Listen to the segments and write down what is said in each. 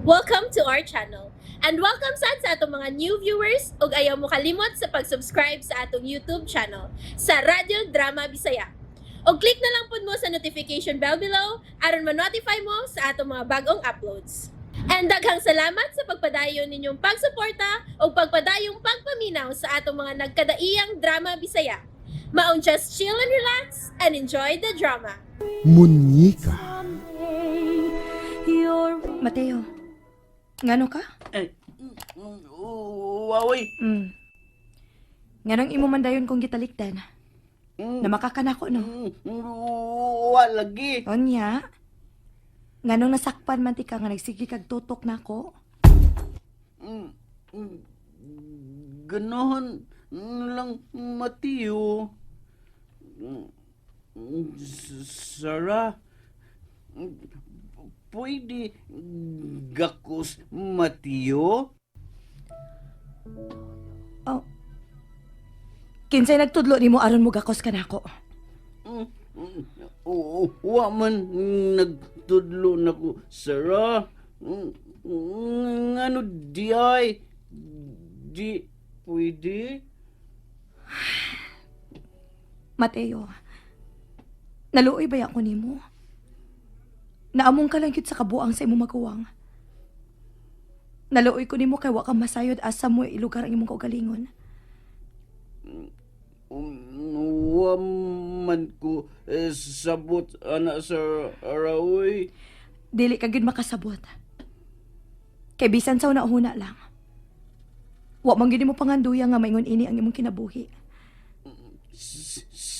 Welcome to our channel. And welcome sa atong mga new viewers ug ayaw mo kalimot sa pag-subscribe sa atong YouTube channel sa Radio Drama Bisaya. O click na lang pud mo sa notification bell below aron ma-notify mo sa atong mga bagong uploads. And daghang salamat sa pagpadayon ninyong pagsuporta o pagpadayong pagpaminaw sa atong mga nagkadaiyang drama Bisaya. Maong just chill and relax and enjoy the drama. Munyika. Mateo, ngano ka? Wawi. Nganong imo man dayon kong gitalikdan? Na makakanako no? Walagi. Onya, nganong nasakpan man ti ka nga nagsige kag tutok nako? Ganoon lang, Mateo. Sarah, pwede gakos, Mateo? Oh. Kinsay nagtudlo nimo aron mo gakos kanako? Wa man nagtudlo nako, Sarah. Ngano di ay? Di pwede? Mateo, naluoy ba ako nimo? Naamong ka lang gyud sa kabuang sa imong maguwang. Naluoy ko nimo kay wa ka masayod asa mo ilugar ang imong kaugalingon. Wa man ko sabot ana sa araw. Dili ka gyud makasabot. Kay bisan sa una-una lang. Wa man gyud mo panganduya nga maingon ini ang imong kinabuhi.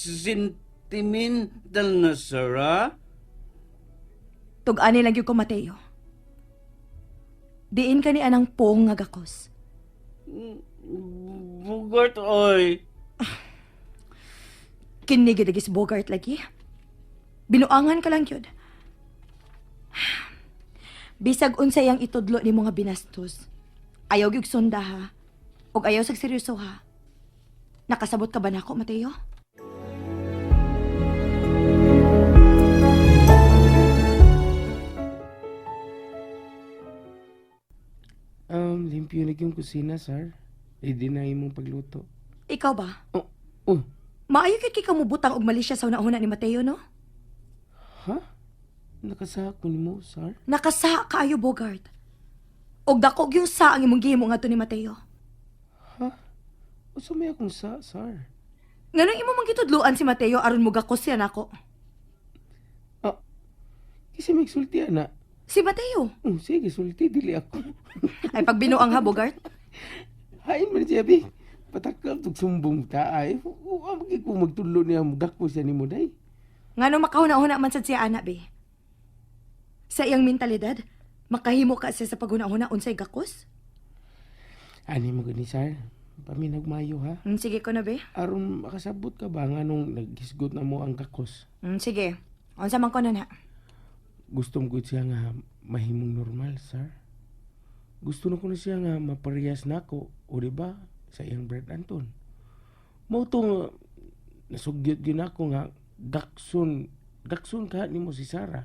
Sentimental na, Sarah? Tug-ani lang gyud ko, Mateo. Diin ka ni anang pong nga gakos. Bugart, oy. Kini gyud gis Bogart lagi. Binuangan ka lang gyud. Bisag unsay ang itudlo ni mga binastos. Ayaw gyud sunda ha. Og ayaw sag seryoso ha. Nakasabot ka ba nako, Mateo? Limpyo na yung kusina, sir. Ready na imong pagluto. Ikaw ba? Oh, Maayo gyud kay kamubutang og mali siya sa una-una ni Mateo, no? ha? Nakasaha ko nimo, sir? Nakasa kaayo, Bogart. Og dako yung sa ang imong gihimo ngadto ni Mateo. Usa may akong sir. Nganong imo man gitudloan si Mateo aron mo gakos siya nako? Kasi may sulti, ana. Si Mateo. Sige, sulti, dili ako. Ay pagbinuang ha, Bogart. Hain man siya, bi. Patakal, tug sumbong ta, ay. Magi ko magtulo niya, mugak ko siya ni mo, day. Ngano makahuna-huna man sad siya ana be. Sa iyang mentalidad, makahimo ka siya sa paghuna-huna unsay gakos? Ani mo gani, sir. Paminag mayo, ha? Sige ko na be. Aron makasabot ka ba nga nung naghisgot na mo ang kakos? Sige. Unsa man ko na. Gusto mo siya nga mahimong normal, sir. Gusto na ko na siya nga maparehas na ako, o diba, sa iyang Brad Anton. Mao to nga, nasugyot din ako nga, gakson ka ni mo si Sarah,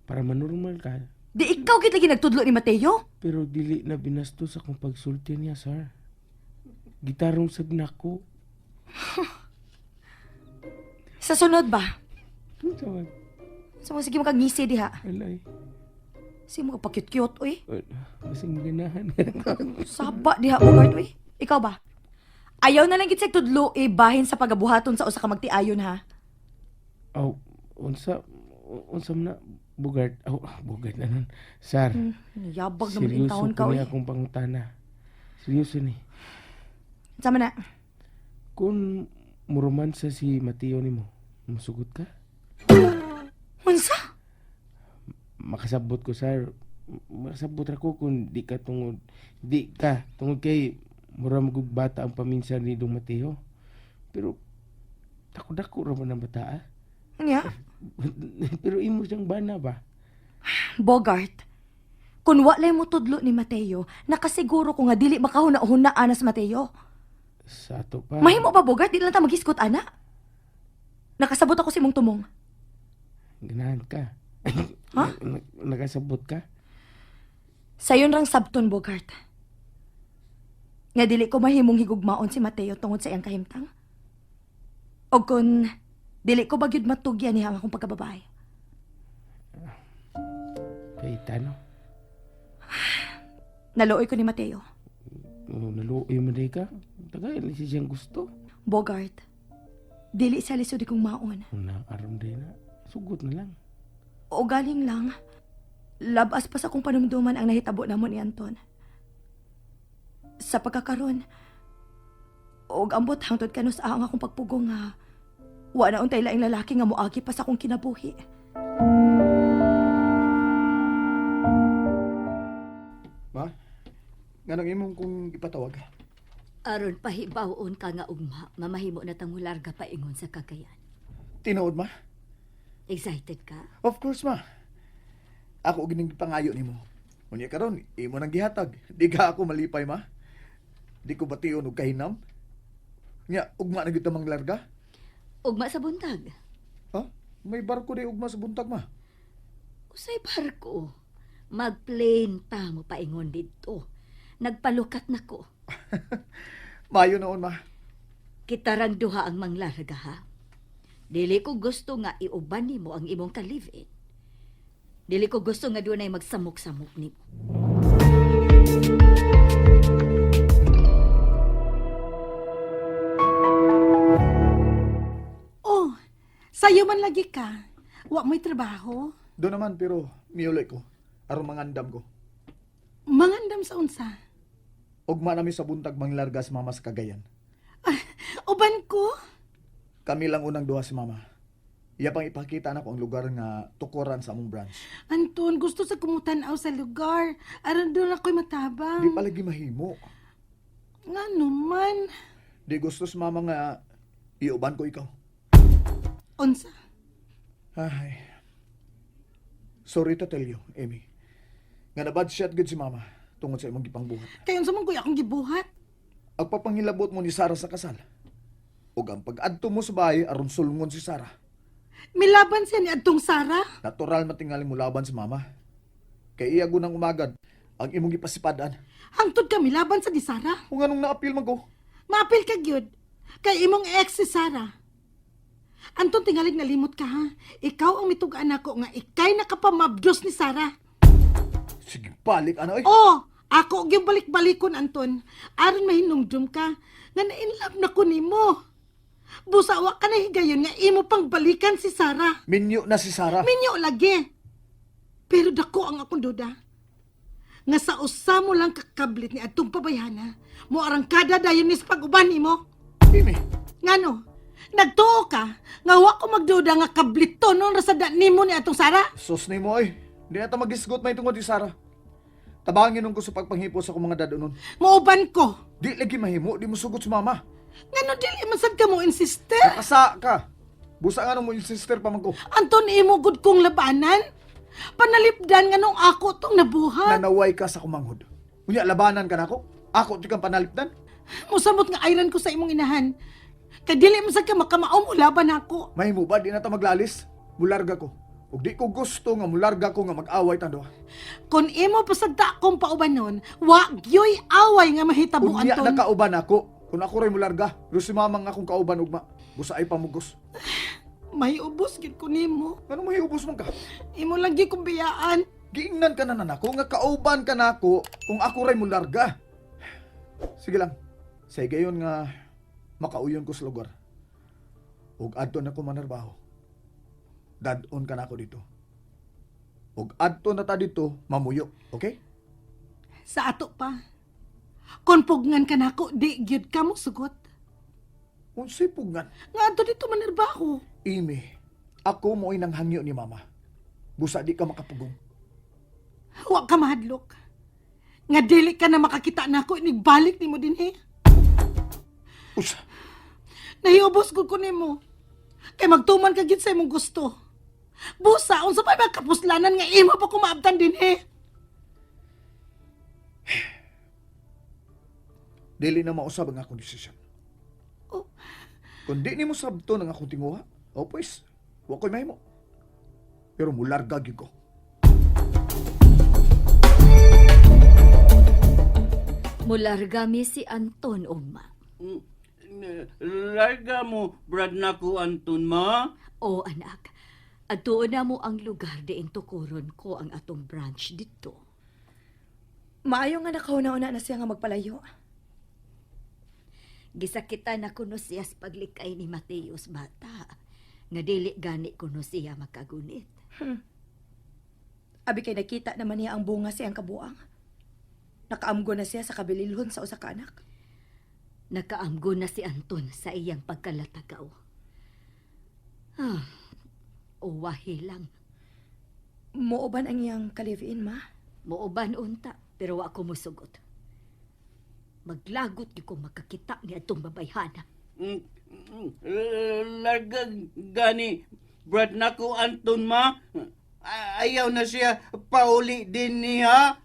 para manormal ka. Di ikaw gid lagi nagtudlo ni Mateo? Pero dili na binastos akong pagsulti niya, sir. Gitarong sad nako. Sa sunod ba? Tawag, So sige makagngisi diha. alay. Sige mo pakyut-kyut oy. Basing maganahan. Saba diha Bogart oy. Ikaw ba? Ayaw na lang gid sa tudlo bahin sa pagabuhaton sa usa ka magtiayon ha. Aw, unsa man na, Bogart. Bogart na nun. Sir, Yabag naman yung taon ka ko oy. niya akong pangutana. Seryoso ni. Sama na. Kung muromansa si Mateo ni mo, masugot ka? Unsa? Makasabot ko, sir. Makasabot ako kung di ka tungod kay mura magugbata ang paminsan ni Dong Mateo. Pero dako-dako raman ang bata, ah. Nya? Pero imo siyang bana ba? Bogart. Kung walay mo tudlo ni Mateo, nakasiguro ko nga dili makahuna-huna anas Mateo. Sa ato pa. Mahimo ba Bogart? Di lang ta magiskot ana. Nakasabot ako si mong tumong. Ganahan ka. Ha? Nakasabot ka? Sayon rang sabton, Bogart. Nga dili ko mahimong higugmaon si Mateo tungod sa iyang kahimtang. O kung dili ko bagyod matugyan niya ang akong pagkababae. Kay Tano. Naluoy ko ni Mateo. Naluoy mo di ka. Tagay, na siyang gusto. Bogart, dili siya lisod kong maon. Nakaroon din na. Sugot na lang. O galing lang, labas pa sa akong panumduman ang nahitabo namon ni Anton. Sa pagkakaroon, og ambot hangtod kanus ang akong pagpugong nga wa na untay laing lalaki nga moagi pa sa akong kinabuhi. Ma, nga nang imong kong ipatawag. Aron pahibawon ka nga ugma, mamahimo na tang mularga paingon sa Cagayan. Tinuod, ma? Excited ka? Of course, ma. Ako gining pangayo nimo. Unya karon, imo nang gihatag. Di ka ako malipay, ma. Di ko bation og kahinam. Nya, ugma na gyud ta manglarga. Ugma sa buntag. Ha? May barko di ugma sa buntag, ma. Usay barko. Mag-plane ta mo paingon dito. Nagpalukat na ko. Mayo noon, ma. Kita rang duha ang manglarga ha. Dili ko gusto nga iuban nimo ang imong ka-live-in. Dili ko gusto nga dunay magsamok-samok nimo. Oh, sayo man lagi ka. Wa mo'y trabaho. Do naman, pero miyulay ko. Aron mangandam ko. Mangandam sa unsa. Ugma nami sa buntag manglarga si mama sa Cagayan. Uban ko? Kami lang unang duha si mama. Iya pang ipakita na ko ang lugar nga tukuran sa among branch. Anton, gusto sa kumutan-aw sa lugar. Aron doon ako'y matabang. Di palagi mahimo. Nga naman. Di gusto si mama nga iuban ko ikaw. Unsa? Ay. Sorry to tell you, Amy. Nga nabad shot good si mama tungod sa imong gipangbuhat. Kayon sa mong kuya akong gibuhat. Ang papangilabot mo ni Sarah sa kasal. Ug ang pag-adto mo sa bahay aron sulngon si Sarah. Milaban siya ni Adtong Sara. Natural matingali mo laban si mama. Kay iya gunang umagad ang imong gipasipadan. Hangtod ka milaban sa ni Sara. Kung anong naapil man ko. Maapil ka gyud. Kay imong ex si Sara. Anton, tingalig nalimot ka ha. Ikaw ang mitugaan ako nga ikay nakapamabdos ni Sara. Sige, balik ano eh. Oh, ako gyud balik-balikon, Anton. Aron mahinumdum ka nga na-inlove na ko nimo. Busawa ka na higayon nga imo pang balikan si Sara. Minyo na si Sarah. Minyo lagi. Pero dako ang akong duda. Nga sa usa mo lang kakablit ni atong pabayhana, mo arangkada dayon ni sa pag-uban nimo. Amy, Ngano? Nagtuo ka nga wa ko magduda nga kablit to noon ra sa nimo ni atong Sara. sus ni mo eh. Di na ta magisgot may tungod ni Sarah. Tabangin nung ko sa pagpanghipo sa akong mga dadonon. Mauban ko. Di lagi mahimo, di mo sugot si mama. Ngano dili man sad ka mo insister? Nakasa ka. Busa nga nung mo yung sister pa man ko. Anton, imo gud kong labanan. Panalipdan nga nung ako tong nabuhat. Nanaway ka sa kumanghod. Unya, labanan ka na ako? Ako di kang panalipdan? Musamot nga ayran ko sa imong inahan. Kadili man sad ka makamaom ulaban ako. Mahimo ba, di na ta maglalis? Mularga ko. Ug di ko gusto nga mularga ko nga mag-away tando. Kung imo pasagta akong paubanon, wa gyoy away nga mahitabo, Unya, Anton. nakauban ako. Kung ako rin mularga, pero si mama nga akong kauban ugma. Busa ay pamugos. May ubos gid ko nimo. Ano mo hiubos man ka? Imo lagi kong biyaan. Giingnan ka na nanako nga kauban ka na ako kung ako rin mularga. Sige lang. Sa gayon nga makauyon ko sa lugar. Ug adto na ko manarbaho. Dadon ka na ako dito. Ug adto na ta dito, mamuyo. Okay? Sa ato pa. Kung pugngan ka na ako, di gyud ka mo sugot. Unsay pugngan? Nga ato dito manarbaho. Imi, ako mo inang hangyo ni mama. Busa di ka makapugong. Wa ka mahadlok. Nga dili ka na makakita na ako, inigbalik ni mo din eh. Usa, Nahiubos ko nimo. Kay magtuman ka gid sa imong gusto. Busa, unsa pa ba kapuslanan nga imo pa kumaabtan din eh. dili na mausab ang akong desisyon. Oh. Kung di ni mo sabto ng akong tinguha, o pues, wa ko'y mahimo. Pero mularga gyud ko. Mularga mi si Anton, Uma. Larga mo, Brad nako Anton ma. O anak, atuon na mo ang lugar di tukuron ko ang atong branch dito. Maayo nga nakauna-una na siya nga magpalayo. Gisakitan na kuno siya sa paglikay ni Mateus bata. Nga dili gani kuno siya makagunit. Abi kay nakita naman niya ang bunga siyang kabuang. Nakaamgo na siya sa kabililhon sa usa ka anak. Nakaamgo na si Anton sa iyang pagkalatagaw. Uwahi lang. Mooban ang iyang ka-live-in, ma? Muuban unta, pero wa ko musugot. Maglagot di ko makakita ni atong babayhana. Larga gani, Brad nako Anton ma. Ayaw na siya pauli din niya.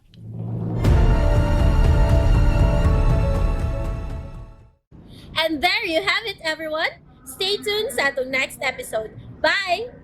And there you have it, everyone. Stay tuned sa atong next episode. Bye!